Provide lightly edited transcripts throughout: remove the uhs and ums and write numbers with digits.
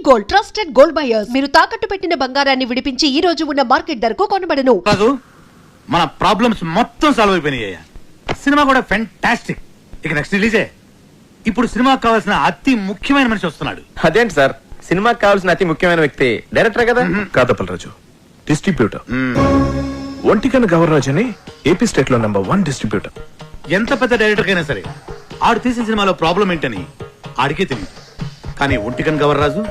Gold trusted gold buyers. మీరు తాకట్టు పెట్టిన బంగారాన్ని విడిపించి ఈ రోజు ఉన్న మార్కెట్ ధరకు కొనబడను. మన ప్రాబ్లమ్స్ మొత్తం సాల్వ్ అయిపోయినాయి. సినిమా కూడా ఫెంటాస్టిక్. ఇక నెక్స్ట్ రిలీజే. ఇప్పుడు సినిమాకి కావాల్సిన అతి ముఖ్యమైన మనిషి వస్తున్నాడు. అదేంటి సార్, సినిమాకి కావాల్సిన అతి ముఖ్యమైన వ్యక్తి డైరెక్టర్ కదా? కాదప్పలరాజు, డిస్ట్రిబ్యూటర్. ఒంటికన్ గవర్రాజ్ అని ఏపీ స్టేట్ లో #1 డిస్ట్రిబ్యూటర్. ఎంత పెద్ద డైరెక్టర్ అయినా సరే ఆడు తీసిన సినిమాలో ప్రాబ్లం ఏంటని ఆడికే తెలియదు. కానీ ఒంటికన్ గవర్రాజు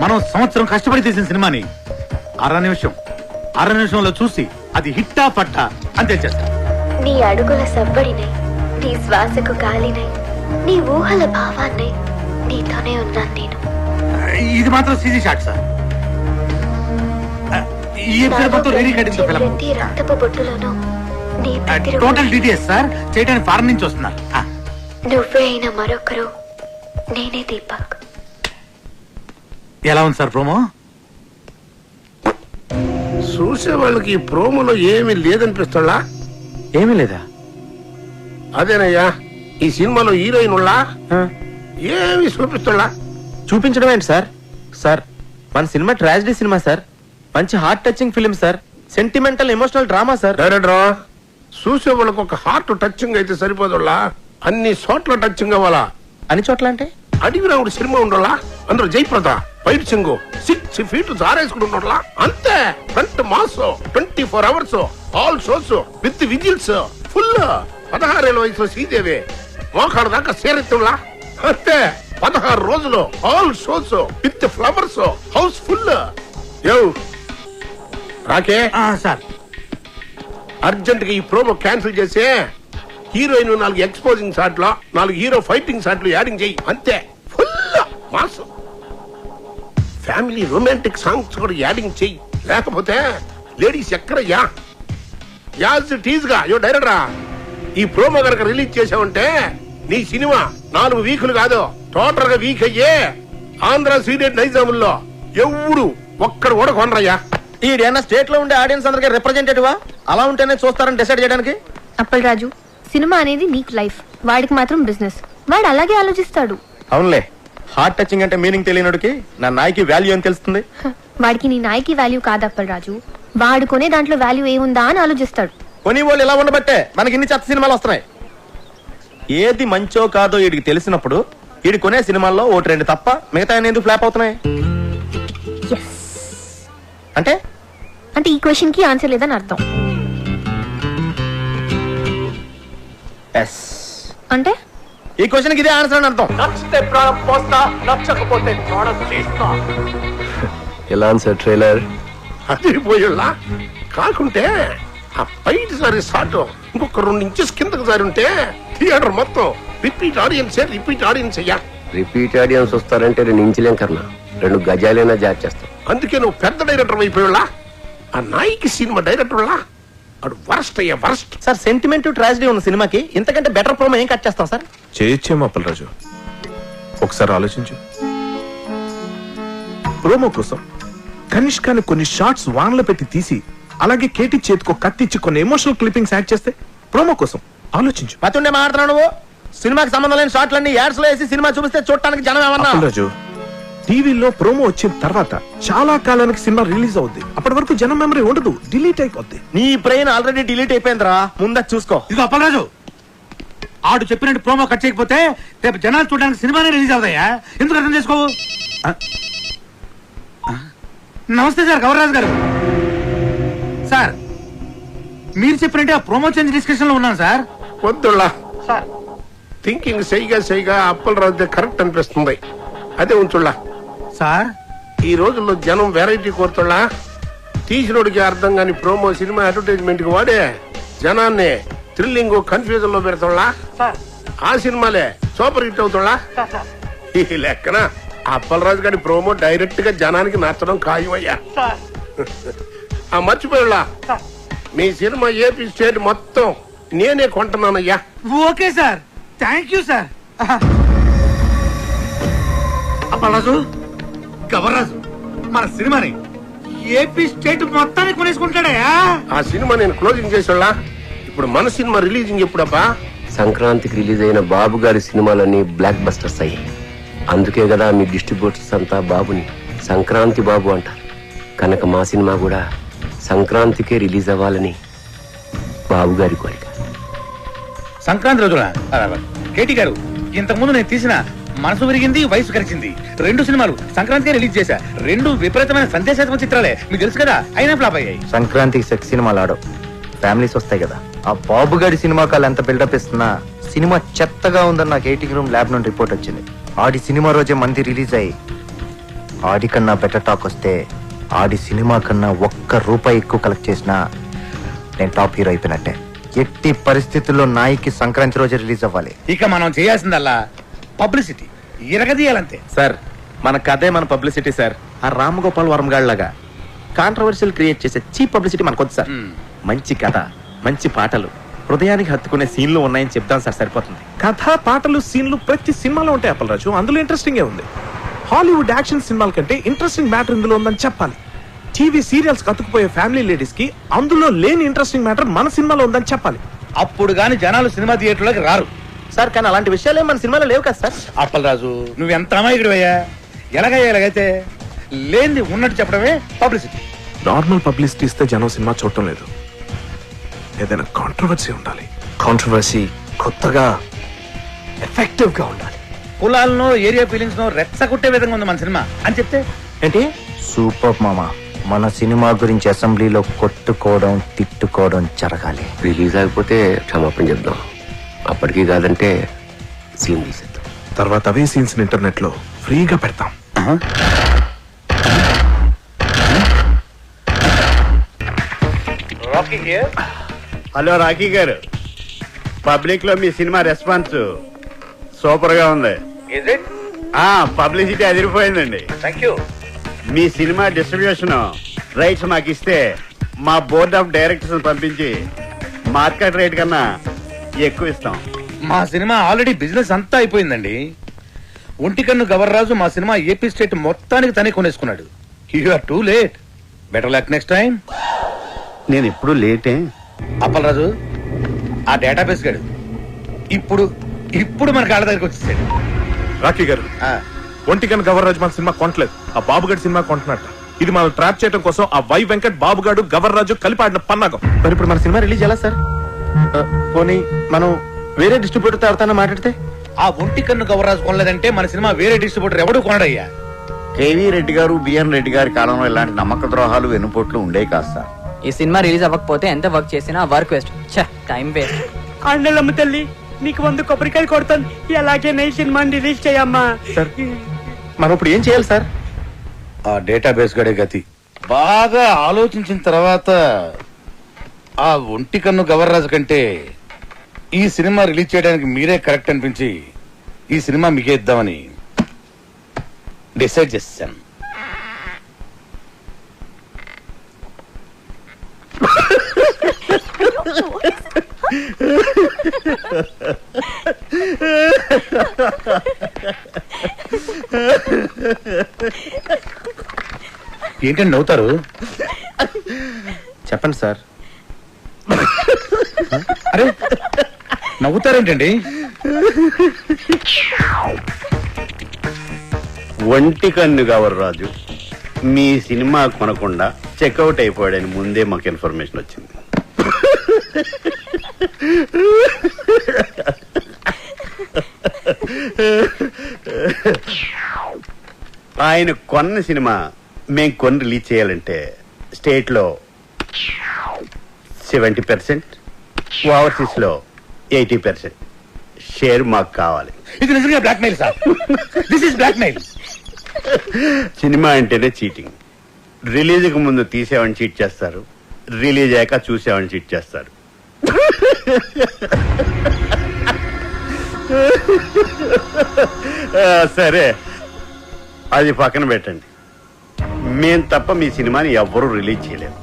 మనం సంవత్సరం కష్టపడి తీసిన సినిమాని అర నిమిషంలో చూసి అది హిట్టా పట్టా అని తెలిచేస్తా. నీ అడుగుల సవ్వడినై, నీ శ్వాసకు గాలినై, నీ ఊహల భావాన్ని నీతోనే ఉన్నాను నేను. ఇది మాత్రం సీజీ షాట్ సార్. ఈ ఎపిసోడ్ మొత్తం రీరీ కటింగ్ ఫిల్మ్. ప్రతి రక్తపు బొట్టులోనూ నీ ప్రతిరూపం. టోటల్ డీటెయిల్స్ సార్ చేయడానికి ఫారెన్ నుంచి వస్తున్నారు. నువ్వే అయిన మరొకరు నేనే దీపక్. ఎలా ఉంది సార్ ప్రోమో? చూసే వాళ్ళకి ఈ ప్రోమోలో ఏమీ లేదనిపిస్తుందా? ఏమీ లేదా? అదేనయ్యా, ఈ సినిమాలో హీరోయిన్ ఉళ్ళా ఏమి చూపిస్తుందా? చూపించడం ఏంటి సార్? సార్, మన సినిమా ట్రాజడీ సినిమా సార్. మంచి heart touching film sir. Sentimental emotional drama sir. డైరెక్టరా, చూసే వాళ్ళకి ఒక హార్ట్ టచింగ్ అయితే సరిపోదులా, అన్ని చోట్ల టచింగ్ అవ్వాలా. అన్ని చోట్ల అంటే అడిగి రావుడు సినిమా ఉండాలా, అందులో జయప్రద ఫైట్ సింగ్ 6 feet జారేసుకుని ఉండాలా. అంతే. Front mass 24 hours all shows with whistles full. 16 ఏళ్ల వయసులో శ్రీదేవి మోకాడు దాకా సేరెత్తులా. అంతే. 16 రోజులు all shows with flowers house full. రాకే సార్, అర్జెంట్ గా ఈ ప్రోమో క్యాన్సిల్ చేసి హీరోయిన్ 4 ఎక్స్పోజింగ్ షాట్లు, 4 హీరో ఫైటింగ్ షాట్లు యాడింగ్ చేయి. అంతే. Full mass. Family romantic songs కూడా యాడింగ్ చెయ్యి. లేకపోతే లేడీస్ ఎక్కడయ్యా? యాజ్ టీజ్ గా డైరెక్టరా, ఈ ప్రోమో కనుక రిలీజ్ చేసావంటే నీ సినిమా 4 వీకులు కాదు, టోటల్ గా వీక్ అయ్యే ఆంధ్ర సీడెడ్ నైజాముల్లో ఎవడు ఒక్కడు కూడా కొనరయ్యా. ఈడేనా స్టేట్ లో ఉండే ఆడియన్స్ అందరికి రిప్రజెంటేటివా? అలా ఉంటేనే చూస్తారని డిసైడ్ చేయడానికి. అప్పలరాజు, సినిమా అనేది నీకు లైఫ్, వాడికి మాత్రం బిజినెస్. వాడు అలాగే ఆలోచిస్తాడు. అవునులే, హార్ట్ టచింగ్ అంటే మీనింగ్ తెలియనుడికి నా నాయకి వాల్యూ అని తెలుస్తుంది. వాడికి నీ నాయకి వాల్యూ కాదు అప్పలరాజు, వాడు కొనే దాంట్లో వాల్యూ ఏముందా అని ఆలోచిస్తాడు. కొని వాళ్ళు ఇలా ఉండబట్టే మనకి ఇన్ని చెత్త సినిమాలు వస్తున్నాయి. ఏది మంచో కాదో వీడికి తెలిసినప్పుడు వీడి కొనే సినిమాల్లో 1-2 తప్ప మిగతా ఎందుకు ఫ్లాప్ అవుతున్నాయి? అంటే అంటే ఈ క్వశ్చన్ కి ఆన్సర్ లేదని అర్థం. అంటే ఈ క్వశ్చన్ కి ఇదే ఆన్సర్ అని అర్థం. ఎలా ఆన్సర్ ట్రైలర్ అది పోయేలా కాకుంటే ఆ ఫైట్ సారి షాట్ ఇంకొక 2 inches కిందకు సారి ఉంటే థియేటర్ మొత్తం రిపీట్ ఆడియన్స్ అయ్యా. రిపీట్ ఆడియన్స్ వస్తారంటే 2 ఇంచులేం కన్నా 2 గజాలైనా జార్ చేస్తాం. అందుకే నువ్వు పెద్ద డైరెక్టర్ అయిపోయేలా. ఆ నాయకి సినిమా డైరెక్టర్ అడు వరస్ట్ అయ్యా, వరస్ట్. సార్, సెంటిమెంట్ ట్రాజడీ ఉన్న సినిమాకి ఇంతకంటే బెటర్ ప్రోమో ఏం కట్ చేస్తాం సార్? చేయొచ్చేమో అప్పలరాజు, ఒకసారి ఆలోచించు. ప్రోమో కోసం కనిష్కాని కొన్ని షార్ట్స్ వాన్లో పెట్టి తీసి అలాగే కేటీ చేతికో కత్తిచ్చి కొన్ని ఎమోషనల్ క్లిప్పింగ్స్ యాడ్ చేస్తే ప్రోమో కోసం ఆలోచించు. పతుండే మాట్లాడుతున్నావు నువ్వు. సినిమాకి సంబంధం లేని షార్ట్లన్నీ యాడ్స్ లో వేసి సినిమా చూపిస్తే చూడటానికి జనం ఏమన్నా? అప్పలరాజు, టీవీలో ప్రోమో వచ్చిన తర్వాత చాలా కాలానికి సినిమా రిలీజ్ అవుద్ది. అప్పటి వరకు జనం మెమరీ ఉండదు, డిలీట్ అయిపోద్ది. నీ బ్రెయిన్ ఆల్రెడీ డిలీట్ అయిపోయిందిరా, ముందు చూసుకో. ఇది అప్పలరాజు, ఆడు చెప్పినట్టు ప్రోమో కట్ చేయకపోతే రేపు జనాలు చూడడానికి సినిమానే రిలీజ్ అవుతాయా? ఎందుకు అర్థం చేసుకోవు? నమస్తే సార్, గవర్రాజు గారు. సార్, మీరు చెప్పినట్టే ఆ ప్రోమో చేంజ్ డిస్కషన్ లో ఉన్నాను సార్. వద్దులా థింకింగ్ సైగా అప్పలరాజు కరెక్ట్ అనిపిస్తుంది. అదే ఉంచుళ్ళా సార్. ఈ రోజుల్లో జనం వెరైటీ కోరుతున్నా. తీసినోడికి అర్థం కాని ప్రోమో సినిమా అడ్వర్టైజ్మెంట్ కి వాడే జనాన్ని థ్రిల్లింగ్ కన్ఫ్యూజన్ లో పెడుతున్నా. ఆ సినిమాలే సూపర్ హిట్ అవుతున్నా. ఈ లెక్కన అప్పలరాజు గారి ప్రోమో డైరెక్ట్ గా జనానికి నచ్చడం ఖాయమయ్యా. మర్చిపోయాళ్ళ, మీ సినిమా ఏపీ స్టేట్ మొత్తం నేనే కొంటున్నానయ్యా. Okay sir, thank you sir. Appalaraju, Gavarraju మన సినిమాని ఏపీ స్టేట్ మొత్తాన్ని కొనేసుకుంటాడయా. ఆ సినిమా నేను క్లోజింగ్ చేసేళ్ళ. ఇప్పుడు మన సినిమా రిలీజింగ్ ఎప్పుడబ్బా? సంక్రాంతికి రిలీజ్ అయిన బాబు గారి సినిమాలన్నీ బ్లాక్ బస్టర్స్ అయ్యాయి. అందుకే కదా మీ డిస్ట్రిబ్యూటర్స్ అంతా బాబుని సంక్రాంతి బాబు అంటారు. కనుక మా సినిమా కూడా సంక్రాంతికే రిలీజ్ అవ్వాలని బాబు గారి కోరిక. సంక్రాంతి రోజున కేటీ గారు, ఇంతకుముందు నేను తీసిన మనసు విరిగింది వయసు కలిసింది 2 సినిమాలు సంక్రాంతికే రిలీజ్ చేశా. 2 విపరీతమైన సందేశాత్మక చిత్రాలే, మీకు తెలుసు కదా, అయినా ఫ్లాప్ అయ్యాయి. సంక్రాంతికి సెక్స్ సినిమాలు ఆడవు, ఫ్యామిలీస్ వస్తాయి కదా. ఆ బాబుగాడి సినిమాకాలు ఎంత బిల్డప్ ఇస్తున్నా సినిమా చెత్తగా ఉందని నాకు 80 రూమ్ ల్యాబ్ నుండి రిపోర్ట్ వచ్చింది. ఆడి సినిమా రోజే మంది రిలీజ్ అయ్యి ఆడి కన్నా బెటర్ టాక్ వస్తే ఆడి సినిమా కన్నా ₹1 ఎక్కువ కలెక్ట్ చేసినా నేను టాప్ హీరో అయిపోయినట్టే. ఎట్టి పరిస్థితుల్లో నాయికి సంక్రాంతి రోజే రిలీజ్ అవ్వాలి. ఇక మనం చేయాల్సిందల్లా పబ్లిసిటీ ఇరగదీయాలంతే. సార్ మన కథే మన పబ్లిసిటీ సార్. ఆ రామగోపాల్ వర్మ గాళ్ళగా కాంట్రవర్షియల్ క్రియేట్ చేసే చీప్ పబ్లిసిటీ మనకొద్దు సార్. మంచి కథ, మంచి పాటలు, హృదయానికి హత్తుకునే సీన్లు ఉన్నాయని చెప్తాం సార్, సరిపోతుంది. కథ, పాటలు, సీన్లు ప్రతి సినిమాలో ఉంటాయి అప్పలరాజు. అందులో ఇంట్రెస్టింగ్ ఉంది. హాలీవుడ్ యాక్షన్ సినిమాల కంటే ఇంట్రెస్టింగ్ మ్యాటర్ ఇందులో ఉందని చెప్పాలి. టీవీ సీరియల్స్ కతుకుపోయే ఫ్యామిలీ లేడీస్ కి అందులో లేని ఇంట్రెస్టింగ్ మ్యాటర్ మన సినిమాలో ఉందని చెప్పాలి. అప్పుడు గాని జనాలు సినిమా థియేటర్లోకి రారు సార్. కానీ అలాంటి విషయాలే మన సినిమాలో లేవు కదా సార్. అప్పలరాజు, నువ్వెంత అమాయకుడివయ్యా. ఎలాగైతే లేనిది ఉన్నట్టు చెప్పడమే పబ్లిసిటీ. నార్మల్ పబ్లిసిటీ ఇస్తే జనం సినిమా చూడటం లేదు. ఏదైనా కాంట్రవర్సీ ఉండాలి. కాంట్రవర్సీ కొత్తగా ఎఫెక్టివ్ గా ఉండాలి. కులాలను, ఏరియా ఫీలింగ్స్ రెచ్చగొట్టే విధంగా ఉంది మన సినిమా అని చెప్తే ఏంటి? సూపర్ మామా. మన సినిమా గురించి అసెంబ్లీలో కొట్టుకోవడం, తిట్టుకోవడం జరగాలి. రిలీజ్ అయిపోతే క్షమాపణ చెప్దాం. అప్పటికీ కాదంటే సీన్ తీసేద్దాం. తర్వాత అవే సీన్స్ ఇంటర్నెట్ లో ఫ్రీగా పెడతాం. హలో రాకీ గారు, పబ్లిక్ లో మీ సినిమా రెస్పాన్స్ సూపర్ గా ఉంది. పబ్లిసిటీ అదిరిపోయిందండి. మీ సినిమా డిస్ట్రిబ్యూషన్ రైట్స్ మాకు ఇస్తే మా బోర్డ్ ఆఫ్ డైరెక్టర్స్ పంపించి మార్కెట్ రేట్ కన్నా ఎక్కువ ఇస్తాం. మా సినిమా ఆల్రెడీ బిజినెస్ అంతా అయిపోయిందండి. ఒంటికన్ను గవర్రాజు మా సినిమా ఏపీ స్టేట్ మొత్తానికి తనే కొనేసుకున్నాడు. You are too late. Better luck next time. నేను ఎప్పుడు లేటే. అప్పలరాజు, ఆ డేటాబేస్ గాడు ఇప్పుడు మన కాళ్ళ దగ్గరికి వచ్చేసాడు. రాకీ గారు, ఒంటికన్ గవర్రాజు మన సినిమా కొనట్లేదు, ఆ బాబుగాడి సినిమా కొంటున్నట్ట. ఇది మనం ట్రాప్ చేయడం కోసం ఆ వై వెంకట్, బాబుగాడు, గవర్రాజు కలిపి ఆడిన పన్నాగం. మరి ఇప్పుడు మన సినిమా రిలీజ్ ఎలా సార్? పోనీ మనం వేరే డిస్ట్రిబ్యూటర్ తో ఎవరితో మాట్లాడితే? ఆ ఒంటికన్ను గవర్రాజు కొనలేదంటే మన సినిమా వేరే డిస్ట్రిబ్యూటర్ ఎవడు కొనడయ్యా. కేవీ రెడ్డి గారు, బిఎన్ రెడ్డి గారి కాలంలో ఇలాంటి నమ్మక ద్రోహాలు, వెన్నుపోట్లు ఉండేవి కాదు సార్. ఈ సినిమా రిలీజ్ అవ్వకపోతే ఎంత వర్క్ చేసినా వర్క్ వేస్ట్, టైం వేస్ట్. అండలమ్మ తల్లి, నీకు 100 కొబ్బరికాయలు కొడతాను. ఎలాగే నీ సినిమాని రిలీజ్ చేయమ్మా. మనం ఇప్పుడు ఏం చేయాలి సార్? ఆ డేటాబేస్ గడే గతి. బాగా ఆలోచించిన తర్వాత ఆ ఒంటికన్ను గవర్రాజు కంటే ఈ సినిమా రిలీజ్ చేయడానికి మీరే కరెక్ట్ అనిపించి ఈ సినిమా మీకే ఇద్దామని డిసైడ్ చేశాను. ఏంటండి నవ్వుతారు? చెప్పండి సార్. అరే నవ్వుతారేంటండి? ఒంటికన్ను గవర్రాజు మీ సినిమా కొనకుండా చెక్అవుట్ అయిపోయాడని ముందే మాకు ఇన్ఫర్మేషన్ వచ్చింది. ఆయన కొన్న సినిమా మేము కొని రిలీజ్ చేయాలంటే స్టేట్ లో 70%, ఓవర్సీస్ లో 80% షేర్ మాకు కావాలి. ఇది నిజంగా blackmail sir. This is blackmail. Cinema అంటేనే చీటింగ్. రిలీజ్కి ముందు తీసేవాడిని చీట్ చేస్తారు, రిలీజ్ అయ్యాక చూసేవాడిని చీట్ చేస్తారు. సరే, అది పక్కన పెట్టండి. మేం తప్ప మీ సినిమాని ఎవ్వరూ రిలీజ్ చేయలేము.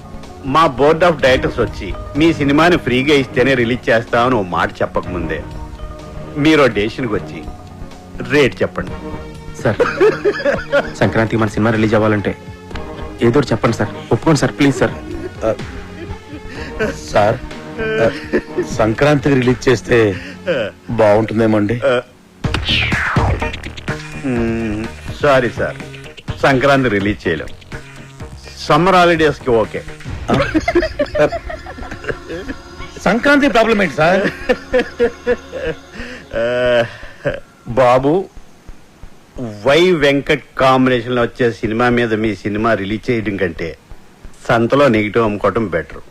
మా బోర్డ్ ఆఫ్ డైరెక్టర్స్ వచ్చి మీ సినిమాని ఫ్రీగా ఇస్తేనే రిలీజ్ చేస్తామని ఓ మాట చెప్పకముందే మీరు డెసిషన్కి వచ్చి రేట్ చెప్పండి. సార్, సంక్రాంతికి మన సినిమా రిలీజ్ అవ్వాలంటే ఏదో చెప్పండి సార్. ఒప్పుకోండి సార్, ప్లీజ్ సార్. సార్, సంక్రాంతికి రిలీజ్ చేస్తే బాగుంటుందేమో అండి. సారీ సార్, సంక్రాంతి రిలీజ్ చేయలేం. సమ్మర్ హాలిడేస్ కి ఓకే. సంక్రాంతి ప్రాబ్లం ఏంటి సార్? బాబు, వై వెంకట్ కాంబినేషన్ లో వచ్చే సినిమా మీద మీ సినిమా రిలీజ్ చేయడం కంటే సంతలో నెగిటివ్ అమ్ముకోవటం బెటర్.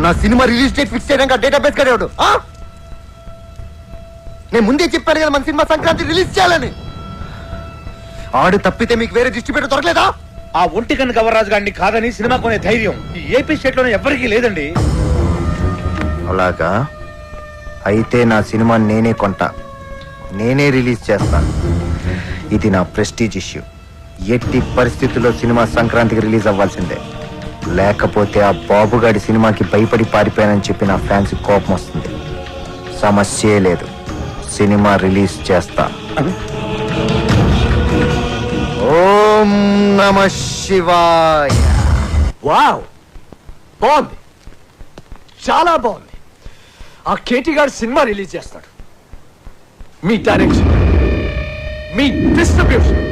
నా సినిమా రిలీజ్ డేట్ ఫిక్స్ చేయడానికి డేటాబేస్ కడేవాడు. నేను ముందే చెప్పాను కదా మన సినిమా సంక్రాంతి రిలీజ్ చేయాలని. ఆడు తప్పితే మీకు వేరే డిస్ట్రిబ్యూటర్ దొరకలేదా? ఆ ఒంటికన్ను గవర్రాజు గారిని కాదని సినిమా కొనే ధైర్యం ఈ ఏపీ స్టేట్ లోనే ఎవరికీ లేదండి. అలాగా? అయితే నా సినిమా నేనే కొంటా, నేనే రిలీజ్ చేస్తాను. ఇది నా ప్రెస్టీజ్ ఇష్యూ. ఎట్టి పరిస్థితుల్లో సినిమా సంక్రాంతికి రిలీజ్ అవ్వాల్సిందే. లేకపోతే ఆ బాబుగాడి సినిమాకి భయపడి పారిపోయానని చెప్పి నా ఫ్యాన్స్ కోపం వస్తుంది. సమస్యే లేదు, సినిమా రిలీజ్ చేస్తా. ఓం నమ శివాయ. వావ్, బాగుంది, చాలా బాగుంది. ఆ కేటీ గారు సినిమా రిలీజ్ చేస్తాడు. మీ డైరెక్షన్, మీ డిస్ట్రిబ్యూషన్,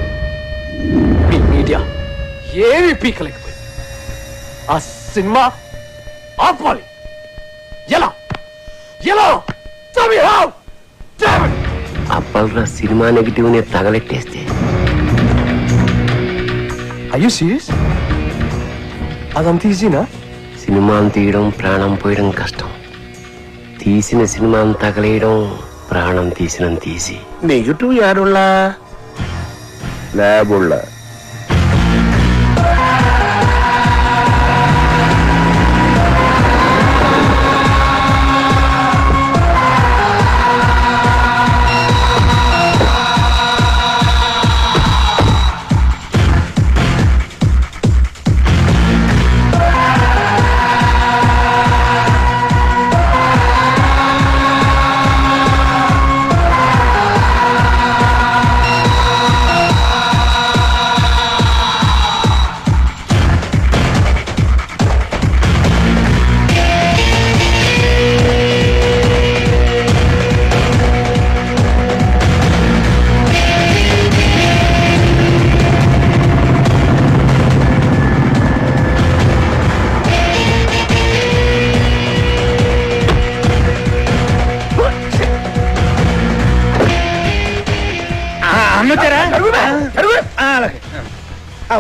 మీ మీడియా ఏమి పీకలేకపోయింది. ఆ సినిమా ఆపాలి. ఎలా ఎలా అప్పల్రా సినిమా నెగిటివ్ ని తగలెట్టేస్తే. అయ్యో సీరియస్? అదంత ఈజీనా? సినిమాను తీయడం ప్రాణం పోయడం కష్టం. తీసిన సినిమాను తగలేయడం ప్రాణం తీసినంత తీసి. నెగిటివ్ యారుళ్ళ ల్యాబుళ్ళ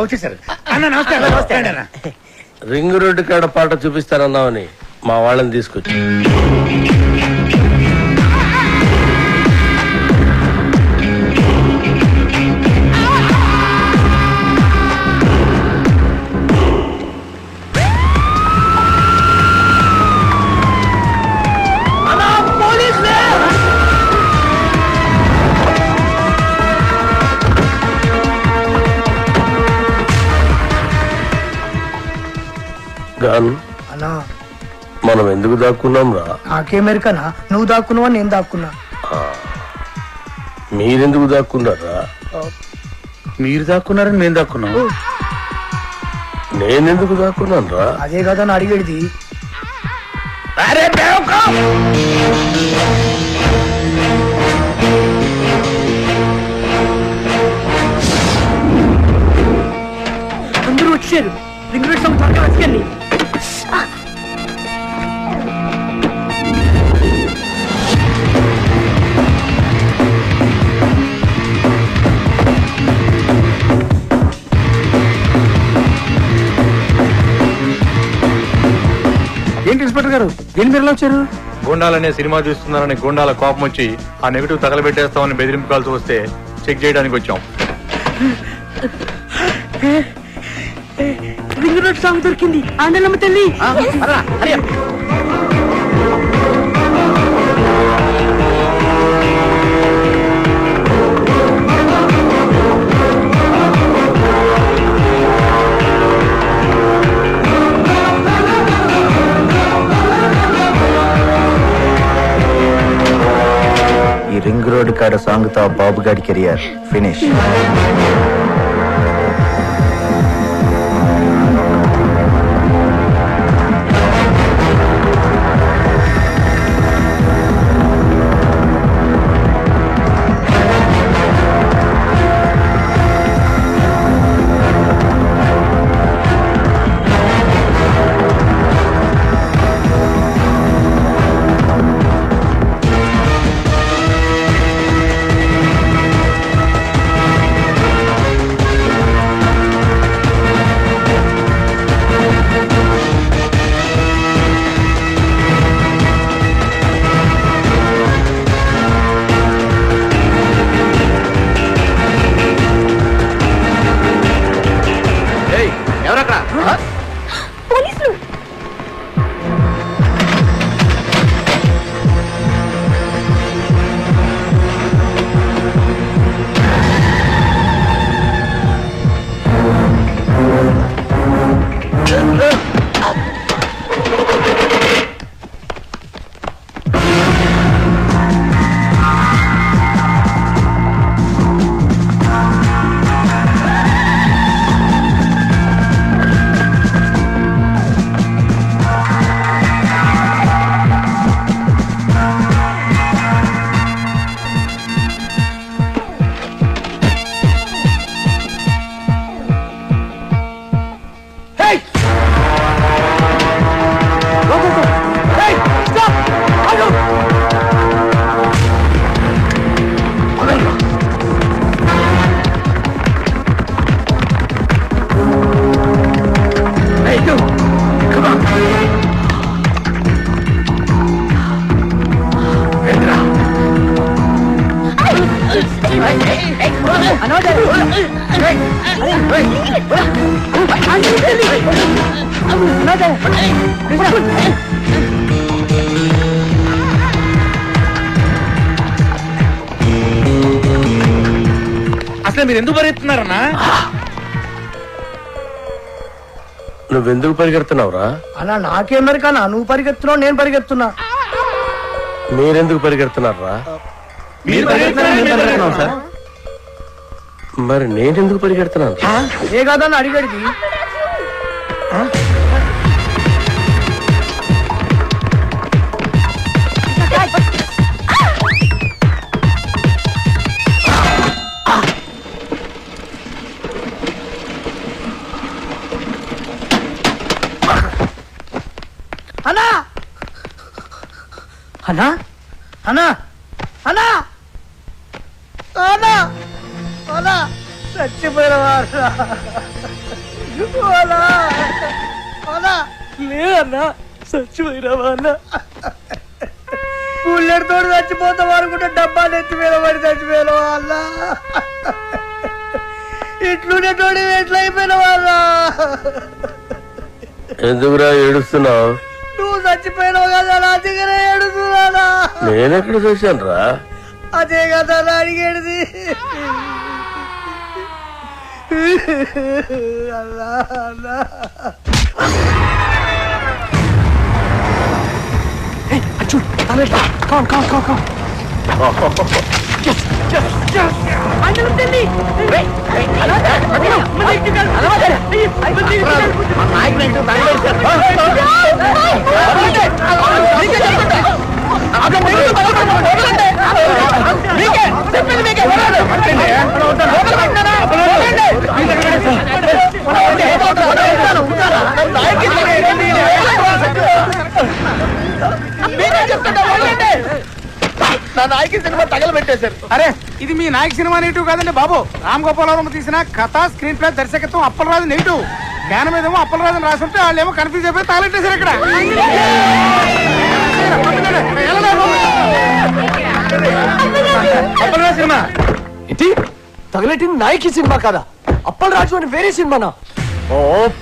వచ్చేసారు అన్న. నమస్కారం. రింగ్ రోడ్డు కాడ పాట చూపిస్తానన్నావని మా వాళ్ళని తీసుకొచ్చి అన్నా మనం ఎందుకు దాక్కున్నాం రా? నాకేమెరికనా? నువ్వు దాక్కున్నావా నేను దాక్కున్నా? మీరెందుకు దాక్కున్నారా? మీరు దాక్కున్నారని మేము దాక్కున్నాం. నేనెందుకు దాక్కున్నాను రా? అదే కదా అని అడిగేది. అందరూ వచ్చారు. రింగ్ రోడ్ సభ త్వరగా వచ్చేయండి. ఏంటి ఇన్స్పెక్టర్ గారు, ఏంటి మీరు ఎలా వచ్చారు? గోండాలనే సినిమా చూస్తున్నారని గోండాల కోపం వచ్చి ఆ నెగిటివ్ తగలబెట్టేస్తామని బెదిరింపు కాల్సి వస్తే చెక్ చేయడానికి వచ్చాం. రింగ్ రోడ్ సాంగ్ దొరికింది. ఆండలమ్మ తల్లి. ఈ రింగ్ రోడ్ కాడ సాంగ్ తో బాబు గాడి కెరియర్ ఫినిష్. అసలు మీరు ఎందుకు పరిగెత్తున్నారన్నా? నువ్వెందుకు పరిగెడుతున్నావురా? అలా నాకేం మరికన్నా, నువ్వు పరిగెత్తున్నావు, నేను పరిగెత్తున్నా. మీరెందుకు పరిగెడుతున్నారా? మరి నేనెందుకు పరిగెడుతున్నాను? ఏ కాదని అడిగడిది. అన్నా అన్నా అన్నా అన్నా అన్నా అన్నా చచ్చిపోయినవారు లేదన్నా, చచ్చిపోయినవా అన్న? పుల్లెడితో చచ్చిపోతాం అనుకుంటే డబ్బా నెత్తిపోయిన పడి చచ్చిపోయినవా అన్న? ఇట్లుండే తోడి ఎట్లా అయిపోయినవా అన్న? ఎందుకురా ఏడుస్తున్నావు? నువ్వు చచ్చిపోయినావు కదా, నా దగ్గర ఏడుస్తున్నానా? నేనెక్కడ చూశాను రా? అదే కదా నా అడిగేది. అల్లా అల్లా. చూడు తలెట్లా. కాన్ కాన్ కాన్ కాన్. నా నాయకి సినిమా తగలబెట్టేశారు. అరే ఇది మీ నాయక సినిమా నెగిటివ్ కాదండి బాబు. రామ్ గోపాలవరం తీసిన కథ, స్క్రీన్ ప్లే, దర్శకత్వం అప్పలరాజు నెగిటివ్. జ్ఞానం మీదేమో అప్పలరాజు రాసి ఉంటే వాళ్ళు ఏమో కన్ఫ్యూజ్ అయిపోయి తగలెట్టేశారు ఇక్కడ. సినిమా ఇది తగలెట్టింది నాయకి సినిమా కదా, అప్పలరాజు అని వేరే సినిమానా? ఓ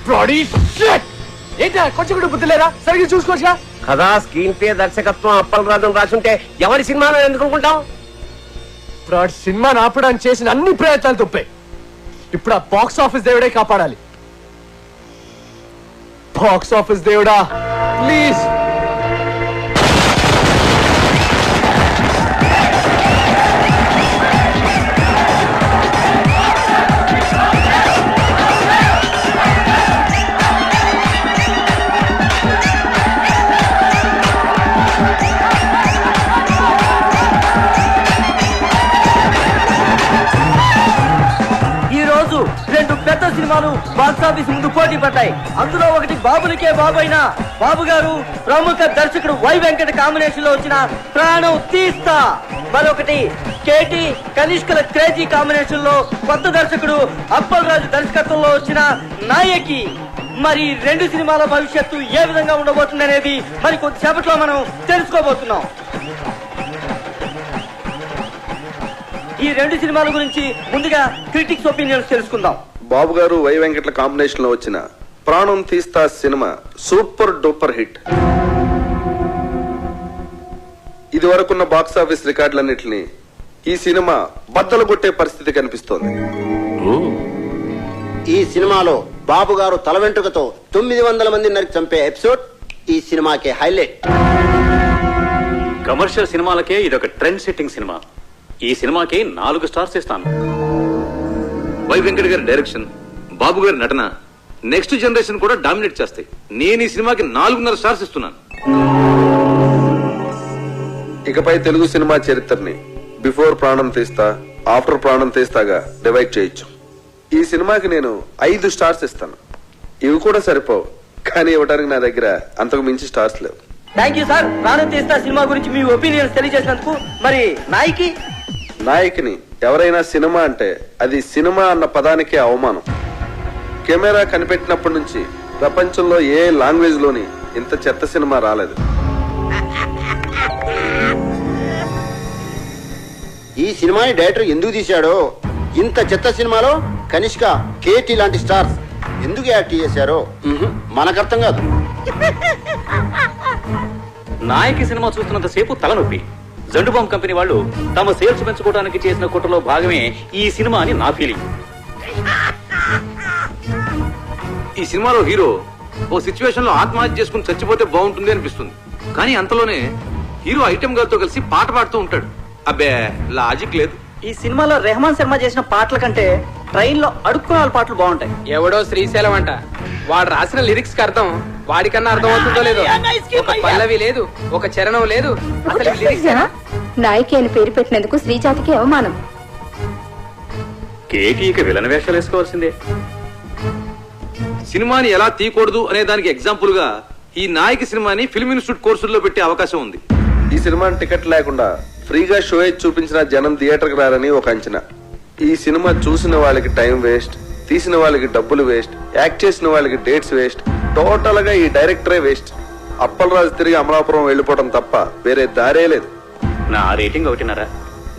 బ్లడీ షిట్. ఏంటా కొంచెం కూడా బుద్ధి లేదా? సరిగ్గా చూసుకోవచ్చుగా. కదా స్క్రీన్ ప్లే, దర్శకత్వం అప్పలరాజు రాసుంటే ఎవరి సినిమాలో ఎందుకు అనుకుంటాం? ఇప్పుడు సినిమాని ఆపడానికి చేసిన అన్ని ప్రయత్నాలు తప్పాయి. ఇప్పుడు ఆ బాక్స్ ఆఫీస్ దేవుడే కాపాడాలి. బాక్స్ ఆఫీస్ దేవుడా ప్లీజ్. రెండు పెద్ద సినిమాలు బాక్సాఫీస్ ముందు పోటీ పడ్డాయి. అందులో ఒకటి బాబులకే బాబు అయిన బాబు గారు ప్రముఖ దర్శకుడు వై వెంకట కాంబినేషన్ లో వచ్చిన ప్రాణం తీస్తా, మరొకటి కేటీ కనిష్కల క్రేజీ కాంబినేషన్ లో కొత్త దర్శకుడు అప్పలరాజు దర్శకత్వంలో వచ్చిన నాయకి. మరి రెండు సినిమాల భవిష్యత్తు ఏ విధంగా ఉండబోతుంది అనేది మరి కొద్దిసేపట్లో మనం తెలుసుకోబోతున్నాం. ఈ రెండు సినిమాల గురించి ముందుగా క్రిటిక్స్ ఒపీనియన్స్ తెలుసుకుందాం. బాబు గారు వై వెంకట్ల కాంబినేషన్ లో వచ్చిన ప్రాణం తీస్తా సినిమా సూపర్ డూపర్ హిట్. ఇది వరకున్న బాక్స్ ఆఫీస్ రికార్డులన్నింటినీ ఈ సినిమా బద్దలు కొట్టే పరిస్థితి కనిపిస్తోంది. ఈ సినిమాలో బాబు గారు తల వెంట్రుకతో 900 మంది నరికి చంపే ఎపిసోడ్ ఈ సినిమాకే హైలైట్. కమర్షియల్ సినిమాలకే ఇదొక ట్రెండ్ సెట్టింగ్ సినిమా. ఈ సినిమాకి 4 స్టార్స్ ఇస్తాను. వై వెంకట్ గారి డైరెక్షన్, బాబు గారి నటన నెక్స్ట్ జనరేషన్ కూడా డామినేట్ చేస్తాయి. నేను ఈ సినిమాకి 4.5 స్టార్స్ ఇస్తున్నాను. ఇకపై తెలుగు సినిమా చరిత్రని బిఫోర్ ప్రాణం తీస్తా, ఆఫ్టర్ ప్రాణం తీస్తాగా డివైడ్ చేయొచ్చు. ఈ సినిమాకి నేను 5 స్టార్స్ ఇస్తాను. ఇవి కూడా సరిపోవు, కానీ ఇవ్వడానికి నా దగ్గర అంతకు మించి స్టార్స్ లేవు. Thank you sir. ప్రాణం తీస్తా సినిమా గురించి మీ ఒపీనియన్స్ తెలియజేసినందుకు. మరి నాయకిని ఎవరైనా సినిమా అంటే అది సినిమా అన్న పదానికే అవమానం. కెమెరా కనిపెట్టినప్పటి నుంచి ప్రపంచంలో ఏ లాంగ్వేజ్ లోని ఇంత చెత్త సినిమా రాలేదు. ఈ సినిమాని డైరెక్టర్ ఎందుకు తీశాడో ఇంత చెత్త సినిమాలో కనిష్క, కేటీ లాంటి స్టార్స్ ఎందుకు యాక్ట్ చేశారో మనకు అర్థం కాదు. నాయకి సినిమా చూస్తున్నంతసేపు తలనొప్పి. జండు బాంబ్ కంపెనీ వాళ్ళు తమ సేల్స్ పెంచుకోవడానికి చేసిన కుట్రలో భాగమే ఈ సినిమా అని నా ఫీలింగ్. ఈ సినిమాలో హీరో ఓ సిచ్యువేషన్ లో ఆత్మహత్య చేసుకుని చచ్చిపోతే బాగుంటుంది అనిపిస్తుంది. కానీ అంతలోనే హీరో ఐటమ్ గారితో కలిసి పాట పాడుతూ ఉంటాడు. అబ్బే లాజిక్ లేదు. ఈ సినిమాలో రెహమాన్ శర్మ చేసిన పాటల కంటే ట్రైన్ లో అడుక్కునే వాళ్ళ పాటలు బాగుంటాయి. ఎవడో శ్రీశైలం అంట, వాడు రాసిన లిరిక్స్ కి అర్థం వాడికన్నా అర్థం అవుతుందో లేదో. ఒక పల్లవి లేదు, ఒక చరణం లేదు. అసలు లిరిక్స్ నాయకి అని పేరు పెట్టినందుకు శ్రీజాతికి అవమానం. కేటీకి విలన్ వేషాలు వేసుకోవాల్సిందే. సినిమాని ఎలా తీయకూడదు అనే దానికి ఎగ్జాంపుల్ గా ఈ నాయకి సినిమాని ఫిల్మ్ ఇన్స్టిట్యూట్ కోర్సుల్లో పెట్టే అవకాశం ఉంది. ఈ సినిమాని టికెట్ లేకుండా ఫ్రీగా షో చూపించిన జనం థియేటర్ కి రారని ఒక అంచనా. ఈ సినిమా చూసిన వాళ్ళకి టైం వేస్ట్, తీసిన వాళ్ళకి డబ్బులు వేస్ట్, యాక్ట్ చేసిన వాళ్ళకి డేట్స్ వేస్ట్, టోటల్ గా ఈ డైరెక్టరే వేస్ట్. అప్పలరాజు తిరిగి అమలాపురం వెళ్ళిపోవడం తప్ప వేరే దారే లేదు. నా రేటింగ్ 1.5.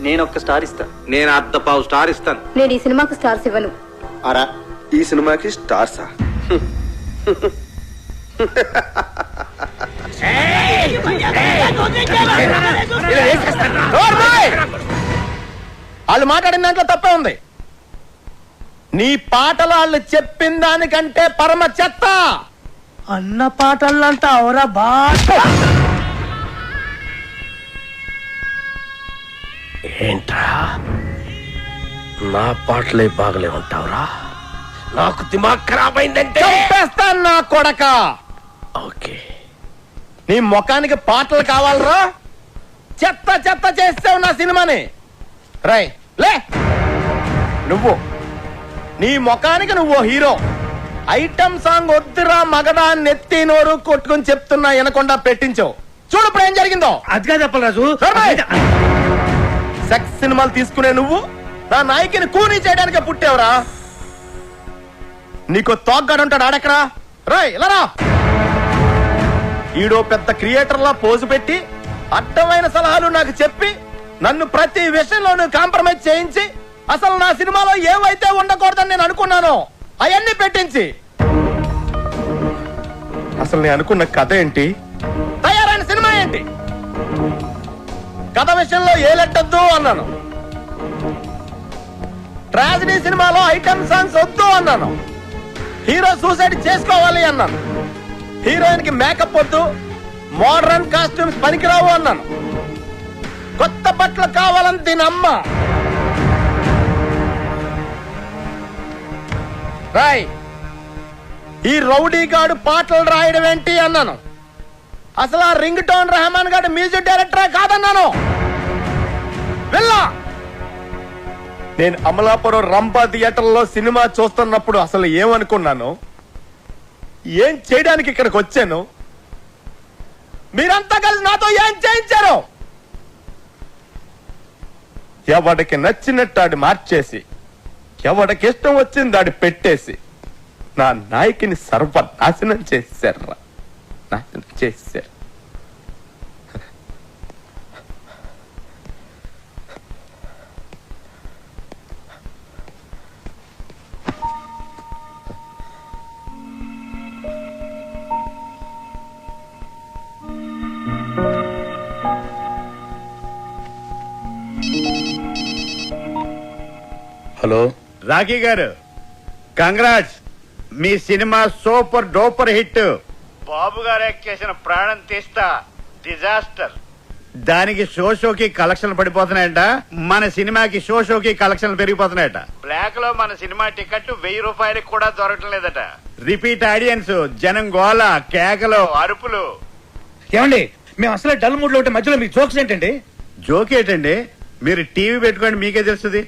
నేను ఒక్క స్టార్ ఇస్తా. నేను 1/2 స్టార్ ఇస్తాను. నేను ఈ సినిమాకు స్టార్స్ ఇవ్వను. అరా ఈ సినిమాకి స్టార్సా? వాళ్ళు మాట్లాడిన దాంట్లో తప్పే ఉంది. నీ పాటలు వాళ్ళు చెప్పిన దానికంటే పరమ చెత్త. అన్న పాటలంతా అవరా బా. ఏంట్రా నా పాటలే బాగలే ఉంటావురా? నాకు దిమాగ్ ఖరాబ్ అయిందంటే చంపేస్తాను నా కొడక. ఓకే, నీ ముఖానికి పాటలు కావాలరా? చెత్త చెత్త చేస్తావు నా సినిమాని. రై లే, నువ్వు నీ ముఖానికి నువ్వు హీరో. ఐటమ్ సాంగ్ వద్దురా మగడా నెత్తి నోరు కొట్టుకుని చెప్తున్నా వినకుండా పెట్టించావు. చూడు ఇప్పుడు ఏం జరిగిందో. అది కాదు అప్పలరాజు. సెక్స్ సినిమాలు తీసుకునే నువ్వు నా నాయకిని కూనీ చేయడానికి పుట్టావురా. నీకు తోగ్గాడు ఉంటాడు ఆడెక్కడా? రాయ్ ఇలా రా. ఈడో పెద్ద క్రియేటర్లా పోజు పెట్టి అడ్డమైన సలహాలు నాకు చెప్పి నన్ను ప్రతి విషయంలోనూ కాంప్రమైజ్ చేయించి అసలు నా సినిమాలో ఏవైతే ఉండకూడదని నేను అనుకున్నానో అవన్నీ పెట్టించి అసలు నేను అనుకున్న కథ ఏంటి, తయారైన సినిమా ఏంటి? కథ విషయంలో ఏ లెట్టొద్దు అన్నాను. ట్రాజడీ సినిమాలో ఐటమ్ సాంగ్స్ వద్దు అన్నాను. హీరో సూసైడ్ చేసుకోవాలి అన్నాను. హీరోయిన్ కి మేకప్ వద్దు, మోడర్న్ కాస్ట్యూమ్స్ పనికిరావు అన్నాను. కొత్త బట్టలు కావాలని దీని అమ్మ. రాయ్ ఈ రౌడీ గాడు పాటలు రాయడం ఏంటి అన్నాను. అసలు ఆ రింగ్ టోన్ రెహమాన్ గాడు మ్యూజిక్ డైరెక్టరే కాదన్నాను. వెళ్ళా నేను అమలాపురం రంభా థియేటర్లో సినిమా చూస్తున్నప్పుడు అసలు ఏమనుకున్నాను, ఏం చేయడానికి ఇక్కడికి వచ్చాను, మీరంతా కలిసి నాతో ఏం చేయించారు? ఎవడికి నచ్చినట్టు ఆడి మార్చేసి ఎవడికి ఇష్టం వచ్చింది ఆడి పెట్టేసి నా నాయకిని సర్వనాశనం చేశారు. నాశనం చేశారు. హలో రాఖీ గారు, కంగ్రాట్స్. మీ సినిమా సూపర్ డూపర్ హిట్. బాబు గారు యాక్ట్ చేసిన ప్రాణం తీస్తా డిజాస్టర్. దానికి షోకి కలెక్షన్లు పడిపోతున్నాయట. మన సినిమాకి షోకి కలెక్షన్లు పెరిగిపోతున్నాయట. బ్లాక్ లో మన సినిమా టికెట్ 1000 రూపాయలకి కూడా దొరకటం లేదట. రిపీట్ ఆడియన్స్, జనం గోల, కేకలు, అరుపులు. ఏమండి, మేము అసలే డల్ మూడ్ లో ఉంటే మధ్యలో మీ జోక్స్ ఏంటండి? జోక్ ఏంటండి? మీరు టీవీ పెట్టుకోండి, మీకే తెలుస్తుంది.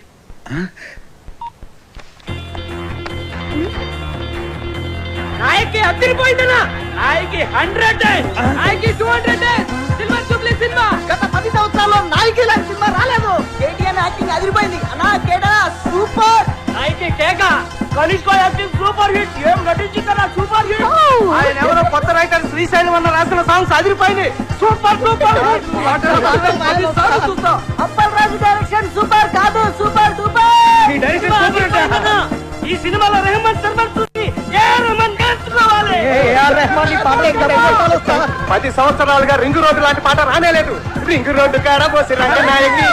నాయకి అదిరిపోయిందనా? నాయకి 100, నాయకి 200, సిల్వర్ జూబ్లీ సినిమా. గత 10 సంవత్సరాల్లో నాయకి లాంటి సినిమా రాలేదు. కేటీఆర్ యాక్టింగ్ అదిరిపోయింది అన్నా. కేడా సూపర్. నాయకి కేక, కనిష్క యాక్టింగ్ సూపర్ హిట్. ఏం నటించిందన్నా, సూపర్ హిట్. ఆయన ఎవరో కొత్త రైటర్ శ్రీశైలం అన్న రాసిన సాంగ్స్ అదిరిపోయింది. Super super hit. Appal Raju direction super కాదు, సూపర్ డూపర్. ఈ సినిమాలో రెహమాన్ సర్మన్ చూసి రెహమాన్ నేర్చుకోవాలి. 10 సంవత్సరాలుగా రింగు రోడ్డు లాంటి పాట రానేలేదు. రింగు రోడ్డు కాడ పోసి రంగనాయకి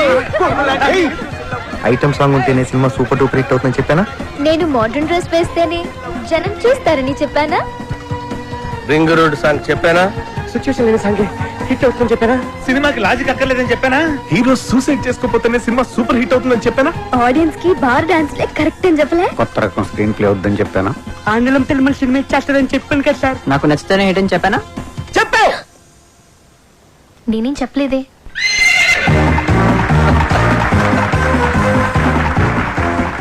ఐటమ్ సాంగ్ ఉంటేనే సినిమా సూపర్ డూపర్ హిట్ అవుతుందని చెప్పానా? నేను మోడర్న్ డ్రెస్ వేస్తేనే జనం చూస్తారని చెప్పానా? రింగ్ రోడ్ సాంగ్ చెప్పానా? సిచ్యువేషన్ లేని సాంగ్ హిట్ అవుతుందని చెప్పానా? సినిమాకి లాజిక్ అక్కర్లేదని చెప్పానా? హీరో సూసైడ్ చేసుకోపోతేనే సినిమా సూపర్ హిట్ అవుతుందని చెప్పానా? ఆడియన్స్ కి బార్ డాన్స్ లే కరెక్ట్ అని చెప్పలే? కొత్త రకం స్క్రీన్ ప్లే అవుద్దని చెప్పానా? ఆంగ్లం తెలుగు సినిమా ఇచ్చేస్తారని చెప్పాను కదా సార్. నాకు నచ్చితేనే ఏంటని చెప్పానా? చెప్పే. నేనేం చెప్పలేదే.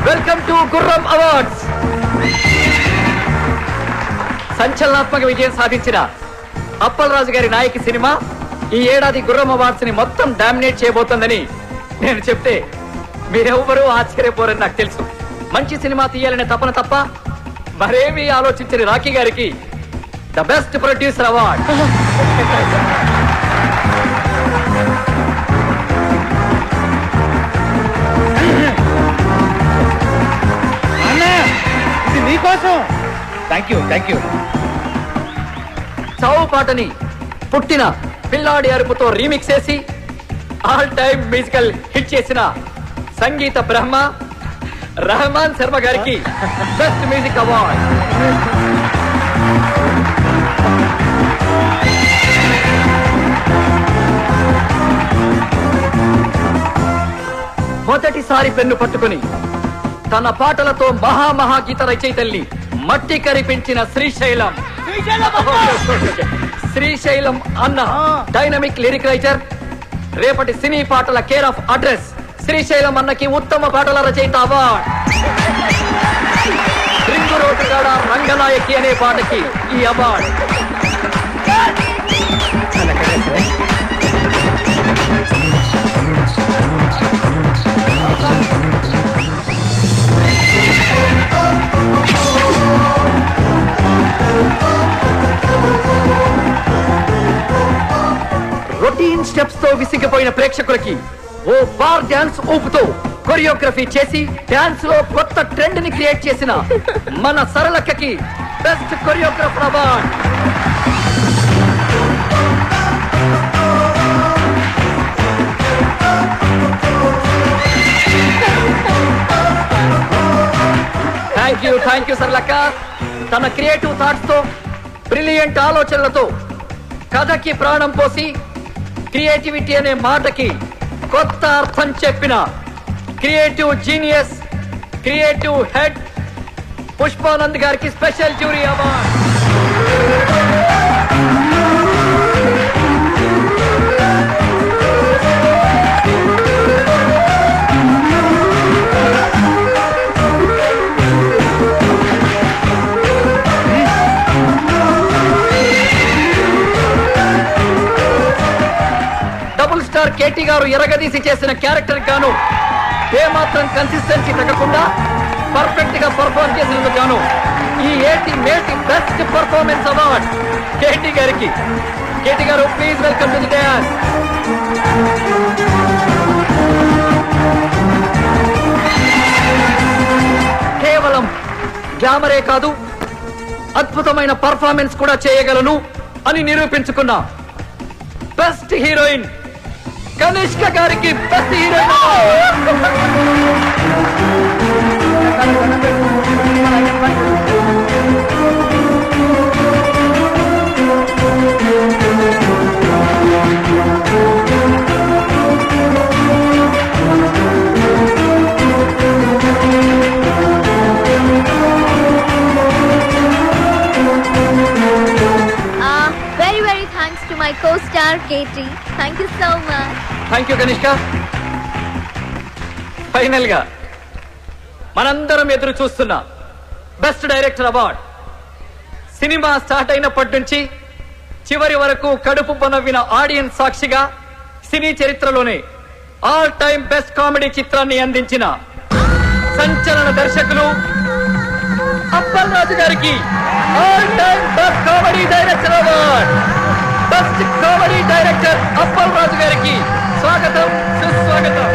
వెల్కమ్ టు గుర్రం అవార్డ్స్. సంచలనాత్మక విజయం సాధించిన అప్పలరాజు గారి నాయకి సినిమా ఈ ఏడాది గుర్రం అవార్డ్స్ ని మొత్తం డామినేట్ చేయబోతోందని నేను చెప్తే మీరెవ్వరూ ఆశ్చర్యపోరని నాకు తెలుసు. మంచి సినిమా తీయాలనే తపన తప్ప మరేమీ ఆలోచించని రాకీ గారికి ద బెస్ట్ ప్రొడ్యూసర్ అవార్డ్. నీకోసం. Thank you. చావు పాటని పుట్టిన పిల్లాడి అరుపుతో రీమిక్స్ చేసి ఆల్ టైమ్ మ్యూజికల్ హిట్ చేసిన సంగీత బ్రహ్మ రెహమాన్ శర్మ గారికి బెస్ట్ మ్యూజిక్ అవార్డ్. మొదటిసారి పెన్ను పట్టుకుని తన పాటలతో మహాగీత రచయితల్ని మట్టి కరిపించిన శ్రీశైలం అన్న డైనమిక్ లిరిక్ రైటర్, రేపటి సినీ పాటల కేర్ ఆఫ్ అడ్రస్ శ్రీశైలం అన్నకి ఉత్తమ పాటల రచయిత అవార్డ్. రింగు రోడ్డు కాడ రంగనాయకి అనే పాటకి ఈ అవార్డ్. రొటీన్ స్టెప్స్ తో విసిగిపోయిన ప్రేక్షకులకి ఓ బార్ డాన్స్ ఊపుతో కొరియోగ్రఫీ చేసి డాన్స్ లో కొత్త ట్రెండ్ ని క్రియేట్ చేసిన మన సరళక్కకి best choreographer award. Thank you సరళక్క. తన క్రియేటివ్ థాట్స్ తో బ్రిలియంట్ ఆలోచనలతో కథకి ప్రాణం పోసి క్రియేటివిటీ అనే మాటకి కొత్త అర్థం చెప్పిన creative genius, creative head Pushpanand గారికి special jury award. Double star KT గారు ఎరగదీసి చేసిన క్యారెక్టర్ గాను ఏమాత్రం కన్సిస్టెన్సీ తగ్గకుండా పర్ఫెక్ట్ గా పర్ఫార్మ్ చేసినందుకు గాను ఈ మేటి బెస్ట్ పర్ఫార్మెన్స్ అవార్డ్ కేటీ గారికి. కేటీ గారు please welcome to the dance. కేవలం గ్లామరే కాదు, అద్భుతమైన పర్ఫార్మెన్స్ కూడా చేయగలను అని నిరూపించుకున్న బెస్ట్ హీరోయిన్ కనిష్క గారికి best heroine. Very thanks to my co-star Katie. Thank you so much. Thank you Kanishka. Final గా మనందరం ఎదురు చూస్తున్న best director award. Cinema start అయినప్పటి నుంచి చివరి వరకు కడుపు పనవ్విన ఆడియన్స్ సాక్షిగా సినీ చరిత్రలోనే ఆల్ టైమ్ బెస్ట్ కామెడీ చిత్రాన్ని అందించిన సంచలన దర్శకులు అప్పలరాజు గారికి all time best comedy director award. Best comedy director Appalaraju గారికి స్వాగతం, సుస్వాగతం.